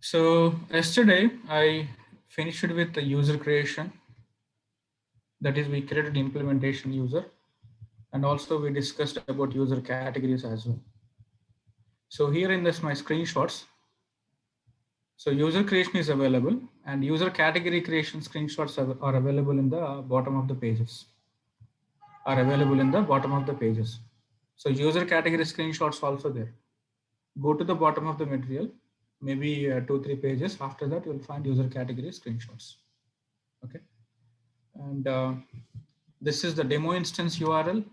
So yesterday I finished with the user creation. That is, we created implementation user, and also we discussed about user categories as well. So here in this my screenshots. So user creation is available, and user category creation screenshots are available in the bottom of the pages. So user category screenshots also there. Go to the bottom of the material, maybe 2-3 pages. After that, you'll find user category screenshots. Okay. And this is the demo instance URL.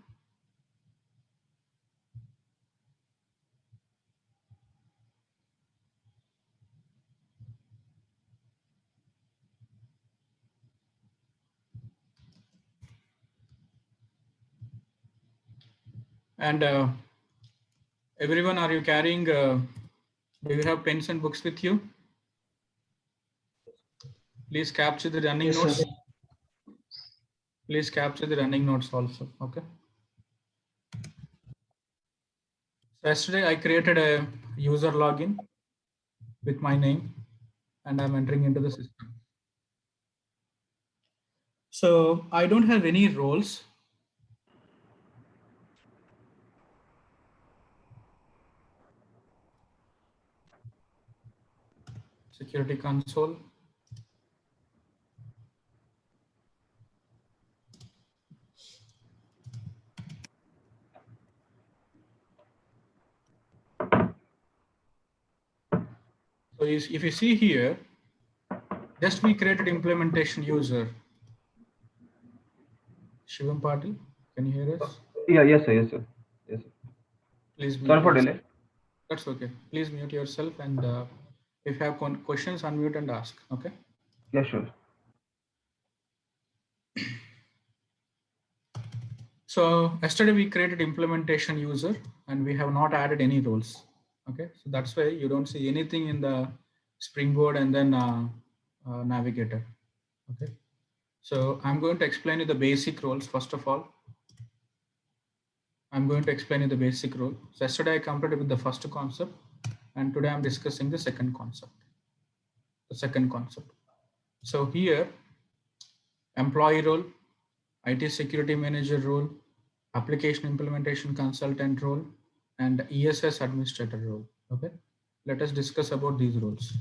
And everyone, are you carrying, do you have pens and books with you? Please capture the running notes. Please capture the running notes also, okay? So yesterday I created a user login with my name and I'm entering into the system. So I don't have any roles. Security console. So if you see here, just we created implementation user. Shivam Patil, can you hear us? Yeah, yes, sir. Yes, sir. Yes, sir. Please mute Sorry for yourself. delay. That's okay. Please mute yourself, and if you have questions, unmute and ask. Okay. Yeah, sure. So yesterday we created implementation user, and we have not added any roles. Okay. So that's why you don't see anything in the Springboard and then Navigator. Okay. So I'm going to explain you the basic roles first of all. I'm going to explain you the basic role. So yesterday I completed with the first concept, and today I'm discussing the second concept. So here, employee role, IT security manager role, application implementation consultant role, and ESS administrator role. Okay, let us discuss about these roles.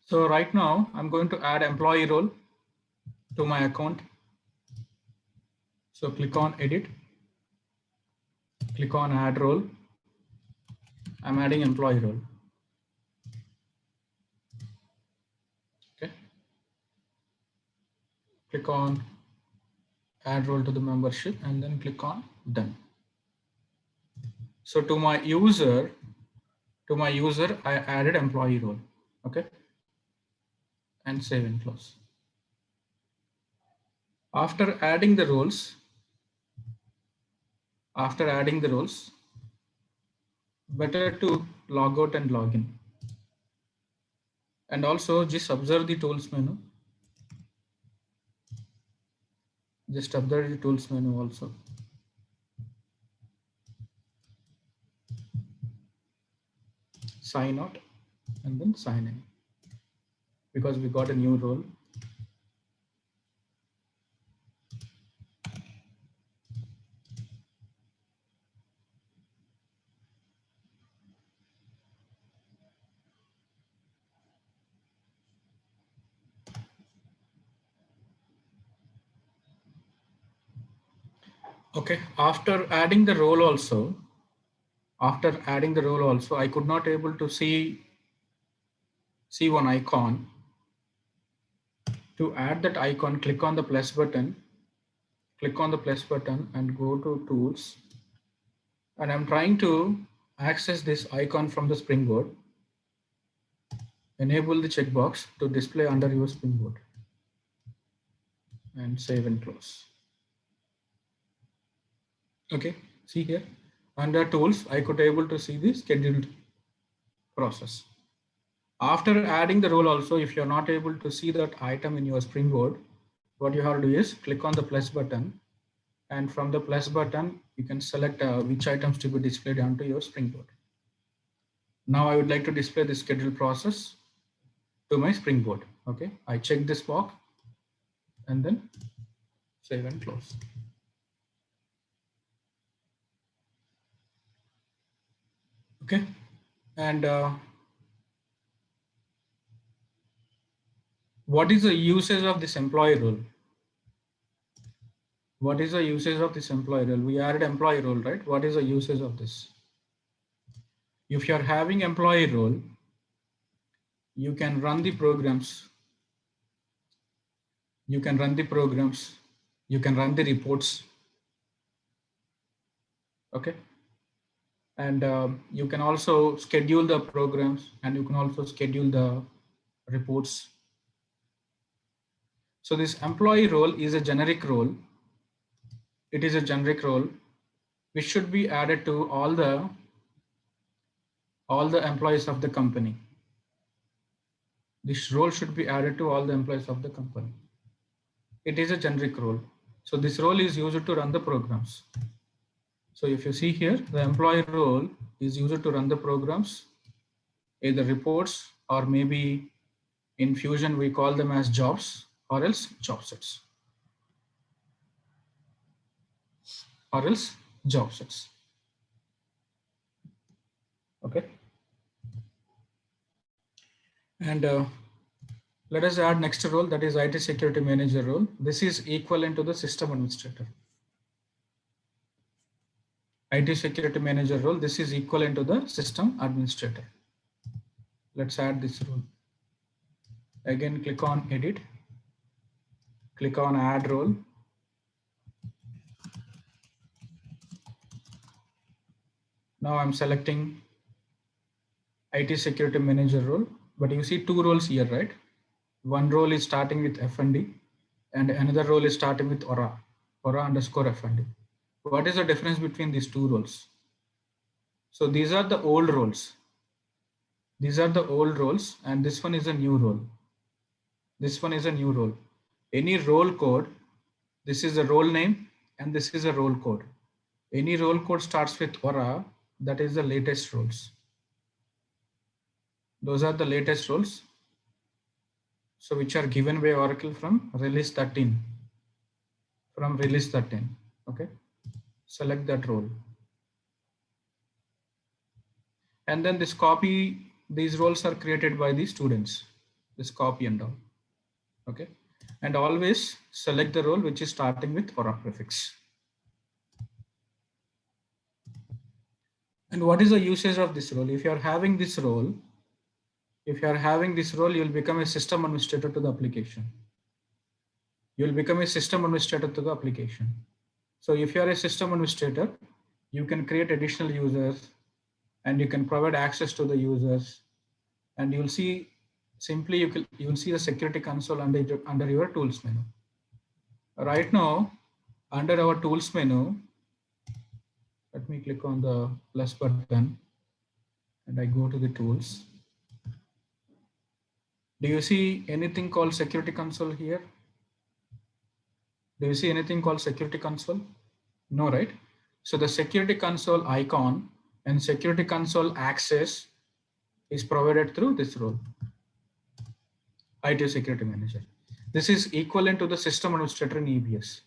So right now I'm going to add employee role to my account. So click on edit, click on add role. I'm adding employee role. Okay. Click on add role to the membership and then click on done. So to my user, I added employee role. Okay. And save and close. After adding the roles, better to log out and log in. And also just observe the tools menu. Just observe the tools menu also. Sign out and then sign in, because we got a new role. Okay, after adding the role also, I could not able to see one icon. To add that icon, click on the plus button, and go to tools. And I'm trying to access this icon from the Springboard. Enable the checkbox to display under your Springboard and save and close. Okay, see here under tools, I could able to see the scheduled process. After adding the role also, if you're not able to see that item in your Springboard, what you have to do is click on the plus button, and from the plus button, you can select which items to be displayed onto your Springboard. Now I would like to display the schedule process to my Springboard. Okay, I check this box and then save and close. Okay, and what is the usage of this employee role? What is the usage of this employee role? We added employee role, right? What is the usage of this? If you are having employee role, you can run the programs. You can run the programs. You can run the reports. Okay. And you can also schedule the programs, and you can also schedule the reports. So this employee role is a generic role. It is a generic role which should be added to all the employees of the company. This role should be added to all the employees of the company. It is a generic role. So this role is used to run the programs. So if you see here, the employee role is used to run the programs, either reports, or maybe in Fusion we call them as jobs, or else job sets, or else job sets. Okay. And let us add next role, that is IT security manager role. This is equivalent to the system administrator. IT security manager role, this is equivalent to the system administrator. Let's add this role. Again, click on edit, click on add role. Now I'm selecting IT security manager role, but you see two roles here, right? One role is starting with FND and another role is starting with aura underscore FND. What is the difference between these two roles? So these are the old roles. These are the old roles, and this one is a new role. This one is a new role. Any role code, this is a role name and this is a role code. Any role code starts with aura, that is the latest roles. Those are the latest roles. So which are given by Oracle from release 13. From release 13. Okay. Select that role. And then this copy, these roles are created by the students. This copy and all. Okay. And always select the role which is starting with aura prefix. And what is the usage of this role? If you are having this role, you'll become a system administrator to the application. You'll become a system administrator to the application. So if you are a system administrator, you can create additional users and you can provide access to the users. And you'll see, simply you will see the security console under your tools menu. Right now, under our tools menu, let me click on the plus button and I go to the tools. Do you see anything called security console here? Do you see anything called security console? No, right? So the security console icon and security console access is provided through this role, IT security manager. This is equivalent to the system administrator in EBS.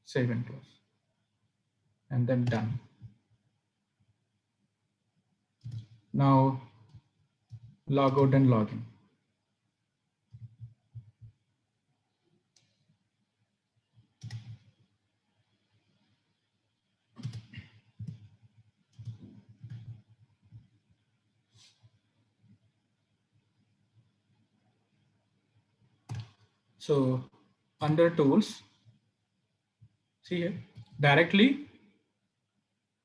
Save and close. And then done. Now log out and log in. So under tools, see here, directly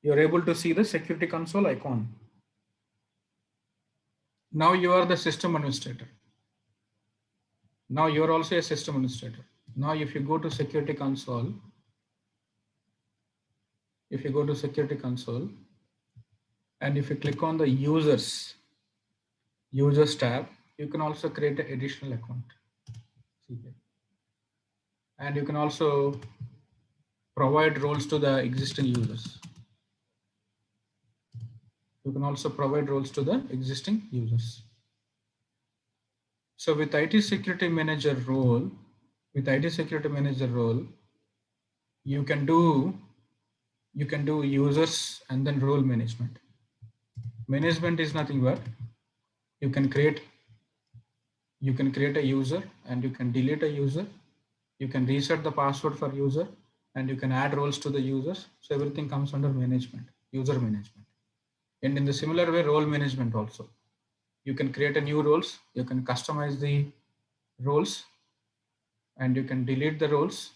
you're able to see the security console icon. Now you are the system administrator. Now you're also a system administrator. Now if you go to security console, And if you click on the users tab, you can also create an additional account. See here. And you can also provide roles to the existing users. You can also provide roles to the existing users. So with IT security manager role, you can do users and then role management. Management is nothing but you can create a user and you can delete a user. You can reset the password for user and you can add roles to the users. So everything comes under management, user management. And in the similar way, role management also. You can create a new roles, you can customize the roles and you can delete the roles.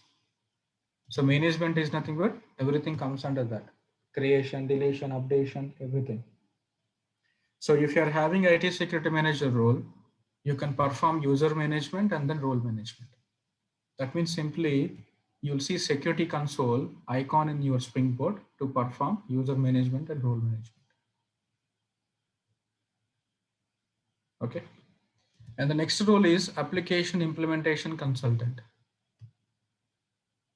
So management is nothing but everything comes under that. Creation, deletion, updation, everything. So if you are having IT security manager role, you can perform user management and then role management. That means simply you'll see security console icon in your Springboard to perform user management and role management. Okay. And the next role is application implementation consultant.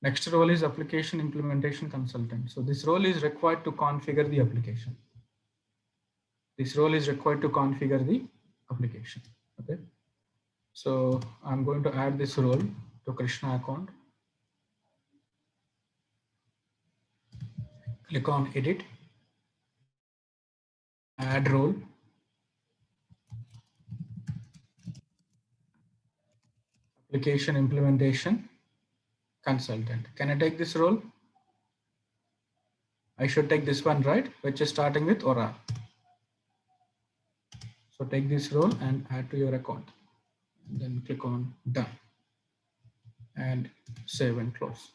Next role is application implementation consultant. So this role is required to configure the application. This role is required to configure the application. Okay. So I'm going to add this role to Krishna account. Click on edit, add role, application implementation consultant. Can I take this role? I should take this one, right? Which is starting with Aura. So take this role and add to your account. And then click on done and save and close.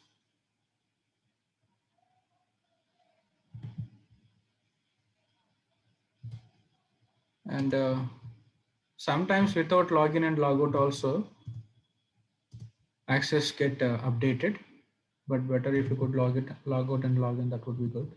And sometimes without login and logout also, access get updated, but better if you could log out and log in, that would be good.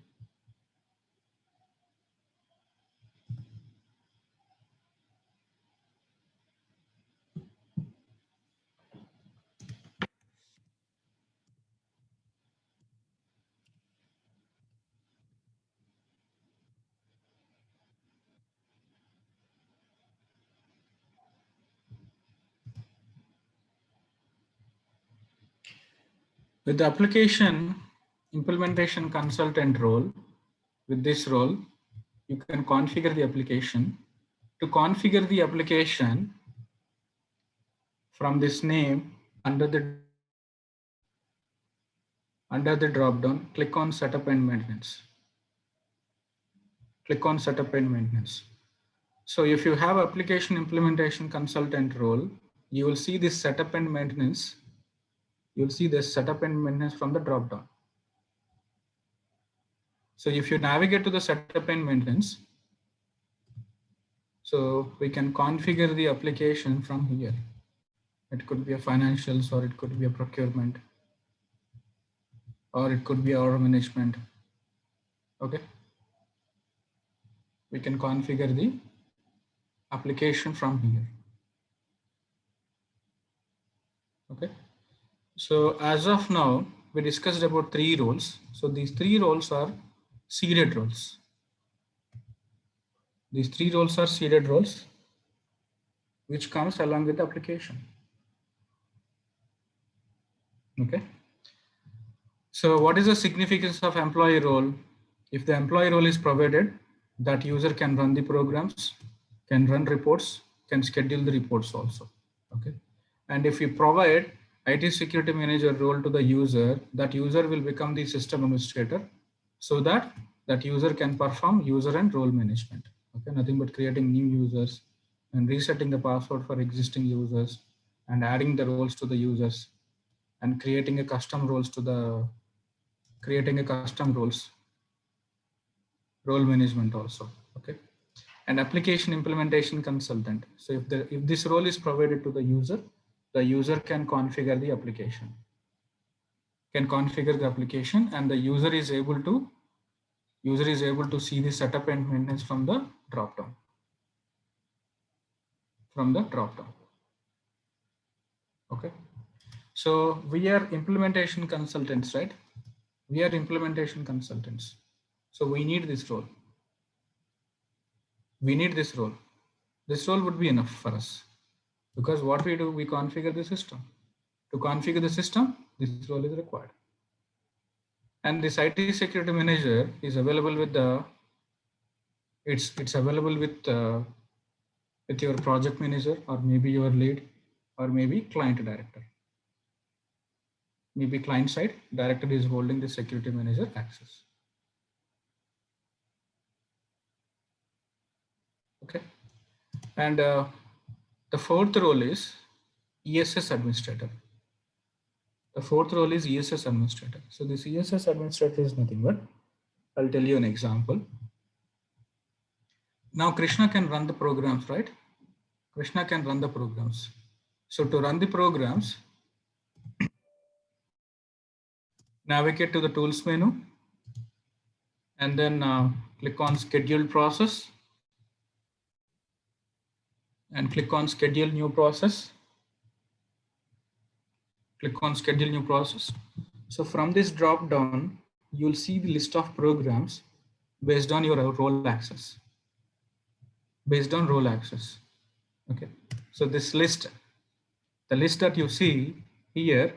With the application implementation consultant role, with this role, you can configure the application. To configure the application, from this name under the drop down, click on setup and maintenance. Click on setup and maintenance. So if you have application implementation consultant role, you will see this setup and maintenance. You'll see this setup and maintenance from the drop down. So if you navigate to the setup and maintenance, so we can configure the application from here. It could be a financials, or it could be a procurement, or it could be order management. Okay. We can configure the application from here. Okay. So as of now, we discussed about 3 roles. So these 3 roles are seeded roles. These 3 roles are seeded roles, which comes along with the application. Okay. So what is the significance of employee role? If the employee role is provided, that user can run the programs, can run reports, can schedule the reports also. Okay. And if you provide IT security manager role to the user, that user will become the system administrator, so that user can perform user and role management. Okay. Nothing but creating new users and resetting the password for existing users and adding the roles to the users and creating a custom roles role management also. Okay. And application implementation consultant. So if this role is provided to the user can configure the application, and the user is able to User is able to see the setup and maintenance from the drop down. Okay. So we are implementation consultants, right? We are implementation consultants. So we need this role. This role would be enough for us, because what we do, we configure the system. To configure the system, this role is required. And this IT security manager is available with the, it's available with your project manager, or maybe your lead, or maybe client director. Maybe client side director is holding the security manager access. Okay. And the fourth role is ESS administrator. The fourth role is ESS administrator. So this ESS administrator is nothing but, I'll tell you an example. Now Krishna can run the programs, right? Krishna can run the programs. So to run the programs, navigate to the tools menu and then click on schedule process and click on schedule new process. Click on schedule new process. So from this drop down, you'll see the list of programs based on your role access. Based on role access. Okay. So this list, the list that you see here,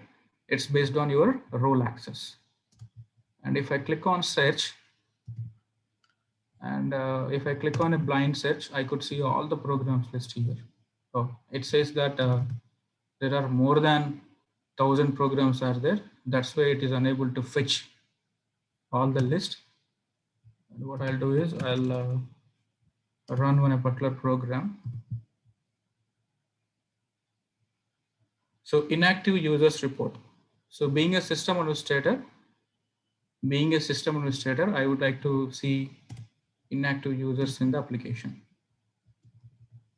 it's based on your role access. And if I click on search, and if I click on a blind search, I could see all the programs list here. Oh, it says that there are more than 1,000 programs are there. That's why it is unable to fetch all the list. And what I'll do is I'll run one particular program. So inactive users report. So being a system administrator, I would like to see inactive users in the application.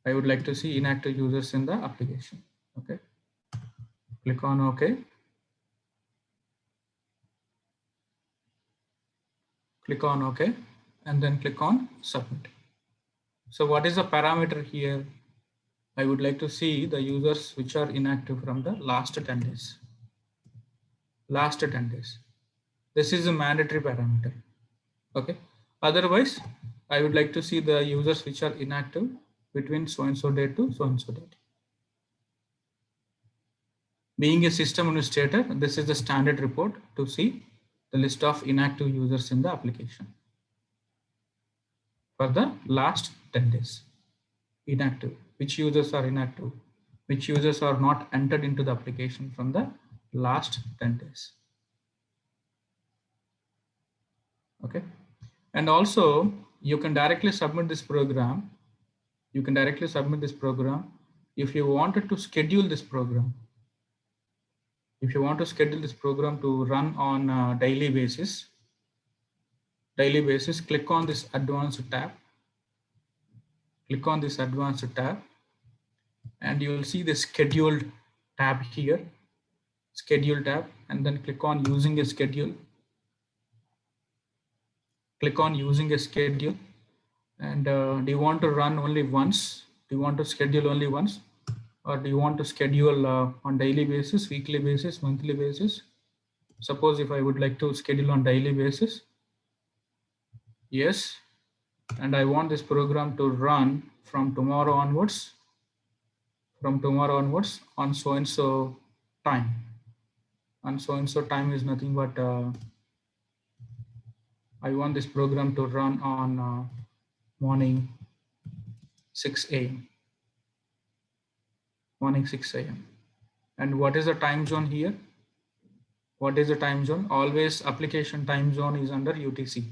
I would like to see inactive users in the application. Okay. Click on OK. Click on OK, and then click on submit. So what is the parameter here? I would like to see the users which are inactive from the last 10 days. Last 10 days. This is a mandatory parameter. Okay. Otherwise, I would like to see the users which are inactive between so and so date to so and so date. Being a system administrator, this is the standard report to see the list of inactive users in the application for the last 10 days. Inactive, which users are inactive, which users are not entered into the application from the last 10 days. Okay. And also you can directly submit this program. You can directly submit this program if you wanted to schedule this program. If you want to schedule this program to run on a daily basis, click on this advanced tab. Click on this advanced tab and you will see the scheduled tab here, schedule tab, and then click on using a schedule. Click on using a schedule. And do you want to run only once? Do you want to schedule only once? Or do you want to schedule on daily basis, weekly basis, monthly basis? Suppose if I would like to schedule on daily basis, yes, and I want this program to run from tomorrow onwards, on so and so time. And so and so time is nothing but I want this program to run on morning 6 a.m. Morning 6 a.m. And what is the time zone here? What is the time zone? Always application time zone is under UTC.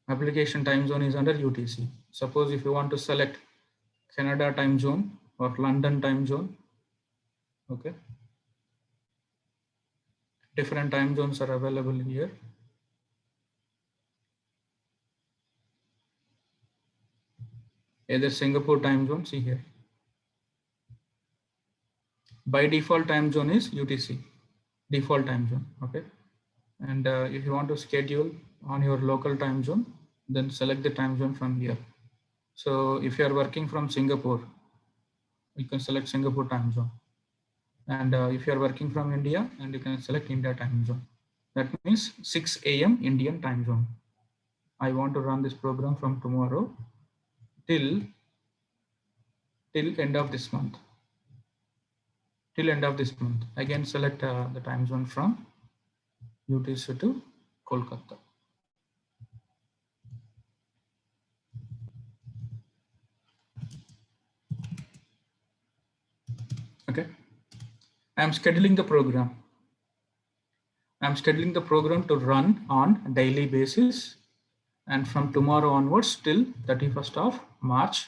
Application time zone is under UTC. Suppose if you want to select Canada time zone or London time zone, okay. Different time zones are available here. Either Singapore time zone, see here. By default time zone is UTC, default time zone, okay. And if you want to schedule on your local time zone, then select the time zone from here. So if you are working from Singapore, you can select Singapore time zone. And if you are working from India, and you can select India time zone. That means 6 a.m. Indian time zone. I want to run this program from tomorrow till end of this month. Till end of this month. Again, select the time zone from UTC to Kolkata. Okay. I'm scheduling the program. I'm scheduling the program to run on daily basis, and from tomorrow onwards till 31st of March.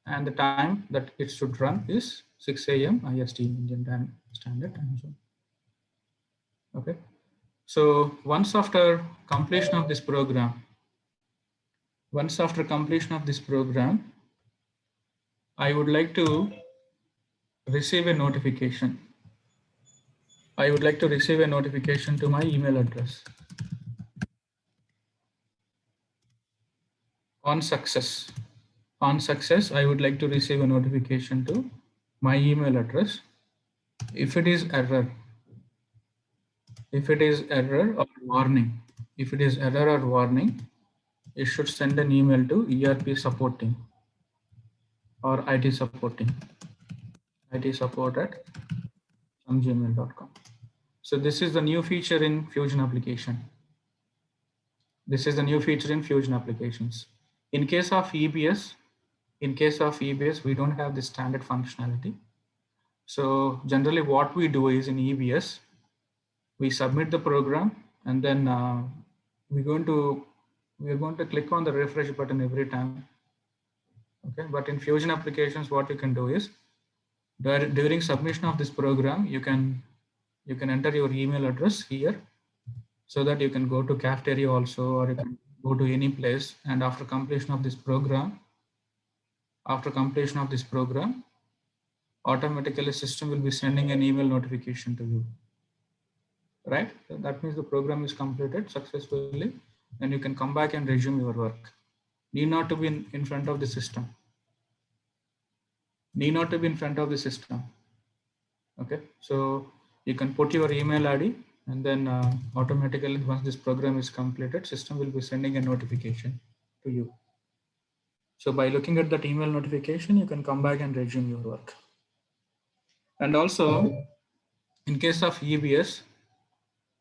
And the time that it should run is 6 a.m. IST, Indian time, Standard Time Zone. Okay. So once after completion of this program, I would like to receive a notification. I would like to receive a notification to my email address. On success, I would like to receive a notification to my email address. If it is error, if it is error or warning, you should send an email to ERP support team or IT support team, IT support at gmail.com. So this is the new feature in Fusion application. This is the new feature in Fusion applications. In case of EBS, we don't have this standard functionality. So generally what we do is in EBS, we submit the program and then we're going to click on the refresh button every time. Okay, but in Fusion applications, what you can do is during submission of this program, you can enter your email address here, so that you can go to cafeteria also, or you can go to any place. And after completion of this program, automatically system will be sending an email notification to you. Right? So that means the program is completed successfully, and you can come back and resume your work. Need not to be in front of the system. Okay, so you can put your email ID, and then automatically once this program is completed, system will be sending a notification to you. So by looking at that email notification, you can come back and resume your work. And also, in case of EBS,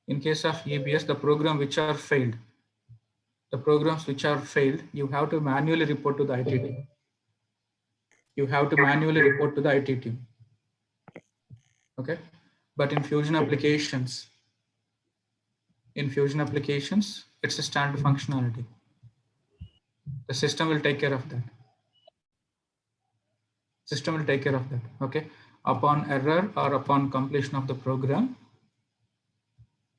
the programs which are failed, you have to manually report to the IT team. Okay, but in Fusion applications, it's a standard functionality. The system will take care of that. Okay, upon error or upon completion of the program,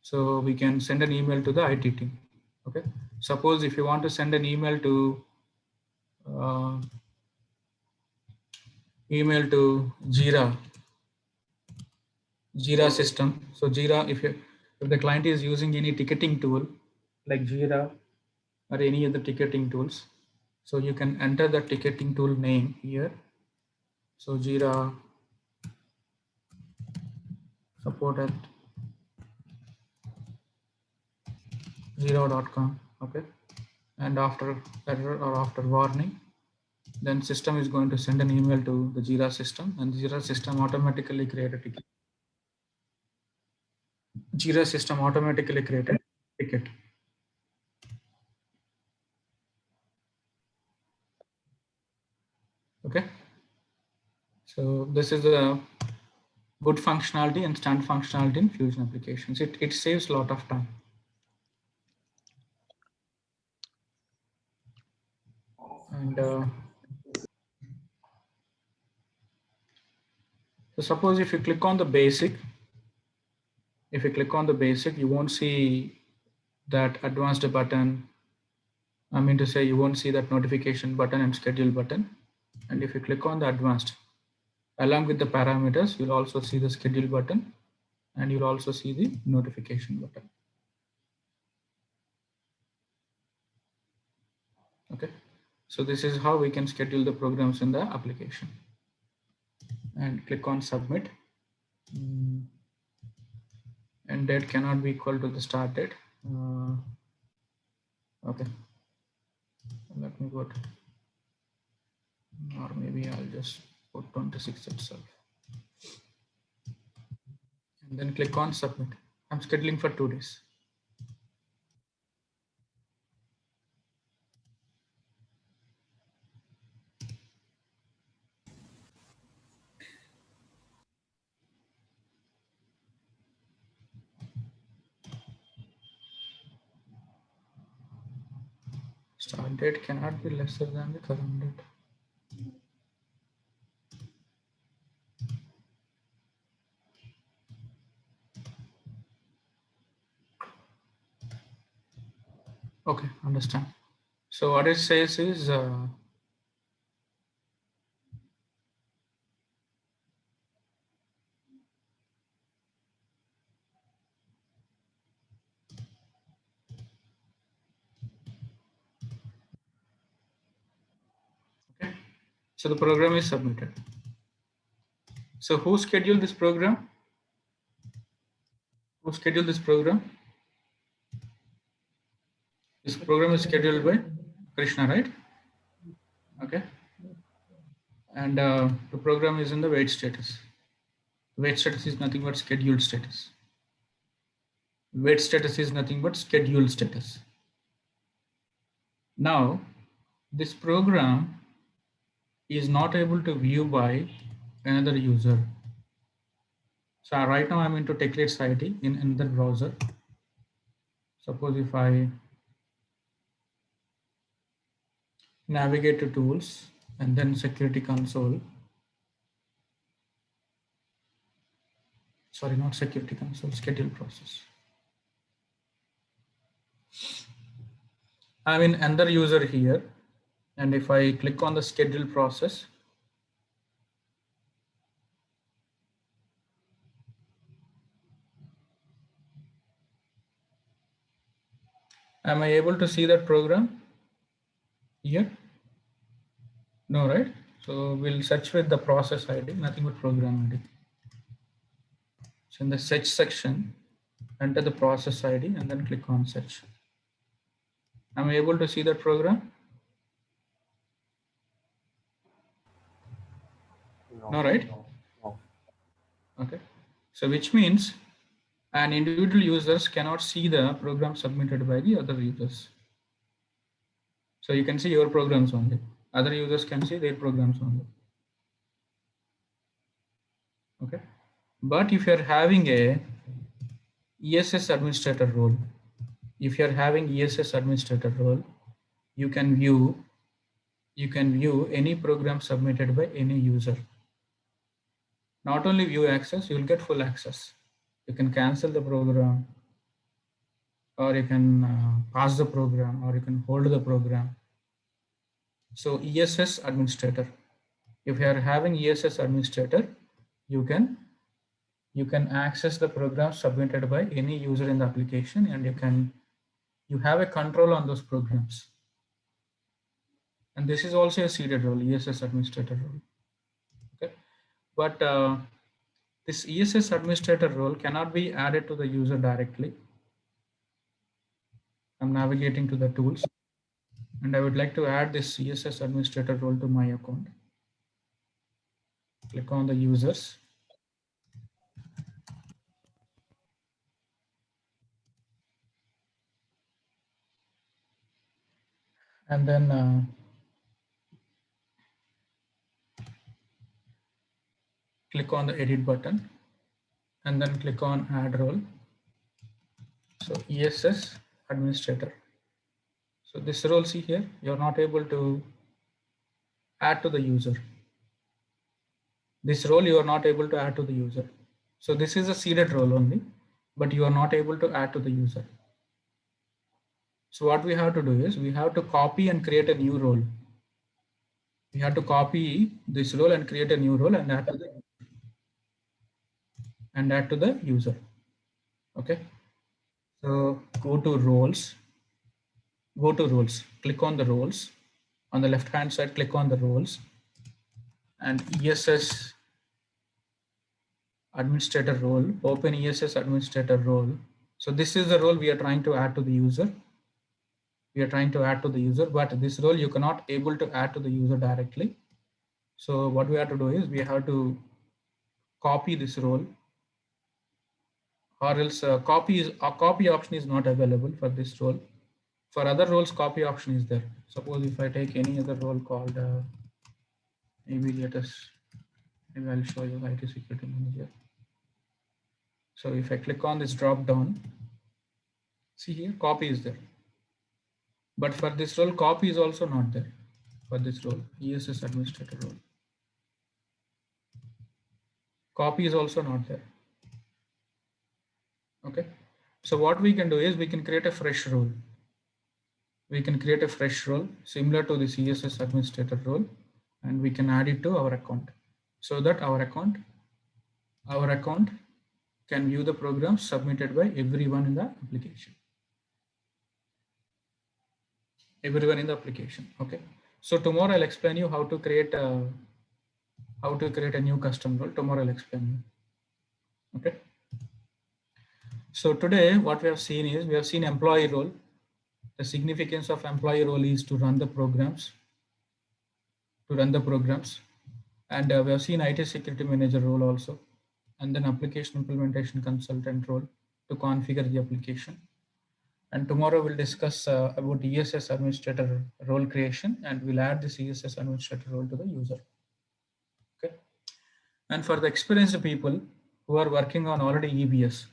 so we can send an email to the IT team. Okay, suppose if you want to send an email to Jira system. So Jira, if the client is using any ticketing tool like Jira or any other ticketing tools, so you can enter the ticketing tool name here. So Jira support at jira.com. Okay, and after error or after warning, then system is going to send an email to the Jira system, and Jira system automatically create a ticket. Okay, so this is a good functionality and standard functionality in Fusion applications. It saves a lot of time. And so suppose if you click on the basic, you won't see that advanced button. I mean to say, you won't see that notification button and schedule button. And if you click on the advanced, along with the parameters, you'll also see the schedule button, and you'll also see the notification button. So this is how we can schedule the programs in the application. And click on submit. And date cannot be equal to the start date. Okay, let me go to, or maybe I'll just put 26 itself. And then click on submit. I'm scheduling for 2 days. Start date cannot be lesser than the current date. Okay, understand. So what it says is okay. So the program is submitted. So who scheduled this program? Who scheduled this program? This program is scheduled by Krishna, right? Okay. And the program is in the wait status. Wait status is nothing but scheduled status. Wait status is nothing but scheduled status. Now, this program is not able to view by another user. So right now I'm into TechLead site in another browser. Suppose if I navigate to tools and then security console, sorry, not security console, schedule process. I'm in another user here. And if I click on the schedule process, am I able to see that program here? No, right? So we'll search with the process ID, nothing but program ID. So in the search section, enter the process ID and then click on search. Am I able to see that program? No, right? No. Okay. So which means an individual users cannot see the program submitted by the other users. So you can see your programs only. Other users can see their programs only. Okay. But if you're having a ESS administrator role, if you're having ESS administrator role, you can view any program submitted by any user. Not only view access, you will get full access. You can cancel the program, or you can pass the program, or you can hold the program. So ESS administrator, if you are having ESS administrator, you can access the program submitted by any user in the application, and you have a control on those programs. And this is also a seeded role, ESS administrator role. Okay, but this ESS administrator role cannot be added to the user directly. I'm navigating to the tools, and I would like to add this ESS administrator role to my account. Click on the users. And then click on the edit button and then click on add role. So ESS administrator. So this role, see here, you're not able to add to the user. This role you are not able to add to the user. So this is a seeded role only, but you are not able to add to the user. So what we have to do is we have to copy and create a new role. We have to copy this role and create a new role and add to the user. Okay. So go to roles, click on the roles, On the left hand side, click on the roles and ESS administrator role, open ESS administrator role. So this is the role we are trying to add to the user. We are trying to add to the user, but this role you cannot able to add to the user directly. So what we have to do is we have to copy this role, or else copy option is not available for this role. For other roles, copy option is there. Suppose if I take any other role called maybe let us, maybe I'll show you IT security manager. So if I click on this drop down, see here copy is there. But for this role, copy is also not there. For this role, ESS administrator role, copy is also not there. Okay. So what we can do is we can create a fresh role. We can create a fresh role similar to the ESS administrator role, and we can add it to our account so that our account can view the programs submitted by everyone in the application. Everyone in the application. Okay. So tomorrow I'll explain you how to create a new custom role. Tomorrow I'll explain you. Okay. So today what we have seen is we have seen employee role. The significance of employee role is to run the programs. And we have seen IT security manager role also, and then application implementation consultant role to configure the application. And tomorrow we'll discuss about ESS administrator role creation, and we'll add this ESS administrator role to the user. Okay. And for the experienced people who are working on already EBS,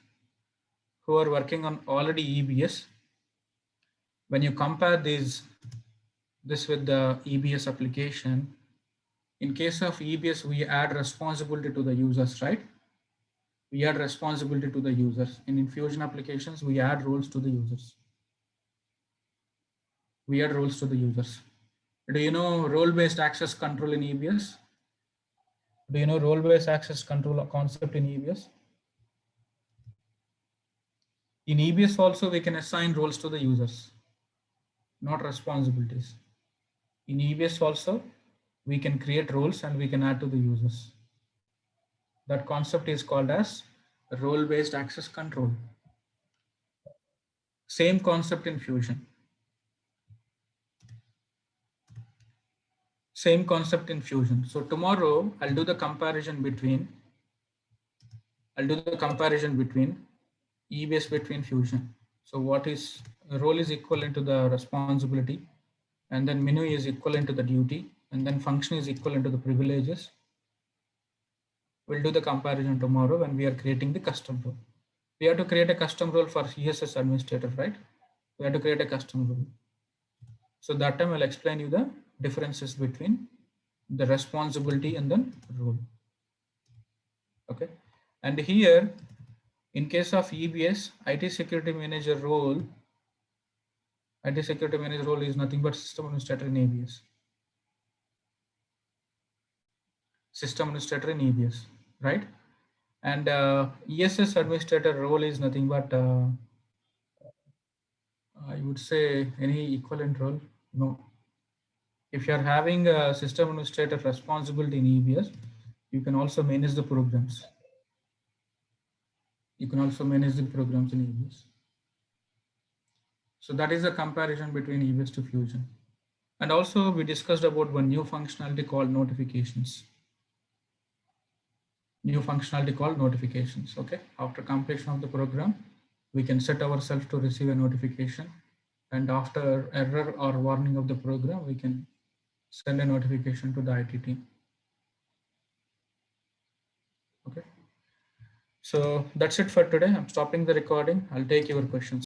when you compare this with the EBS application, in case of EBS, we add responsibility to the users, right? We add responsibility to the users. In Fusion applications, we add roles to the users. Do you know role-based access control in EBS? Do you know role-based access control concept in EBS? In EBS also, we can assign roles to the users, not responsibilities. In EBS also, we can create roles and we can add to the users. That concept is called as role-based access control. Same concept in Fusion. Same concept in Fusion. So tomorrow I'll do the comparison between EBS between Fusion. So what is role is equivalent to the responsibility, and then menu is equivalent to the duty, and then function is equivalent to the privileges. We'll do the comparison tomorrow when we are creating the custom role. We have to create a custom role for ESS administrator, right? We have to create a custom role. So that time I'll explain you the differences between the responsibility and then role. Okay. And here, in case of EBS, IT security manager role is nothing but system administrator in EBS. System administrator in EBS, right? And ESS administrator role is nothing but I would say any equivalent role. No. If you are having a system administrator responsibility in EBS, you can also manage the programs. In EBS. So that is a comparison between EBS to Fusion. And also we discussed about one new functionality called notifications. Okay. After completion of the program, we can set ourselves to receive a notification. And after error or warning of the program, we can send a notification to the IT team. Okay. So that's it for today. I'm stopping the recording. I'll take your questions.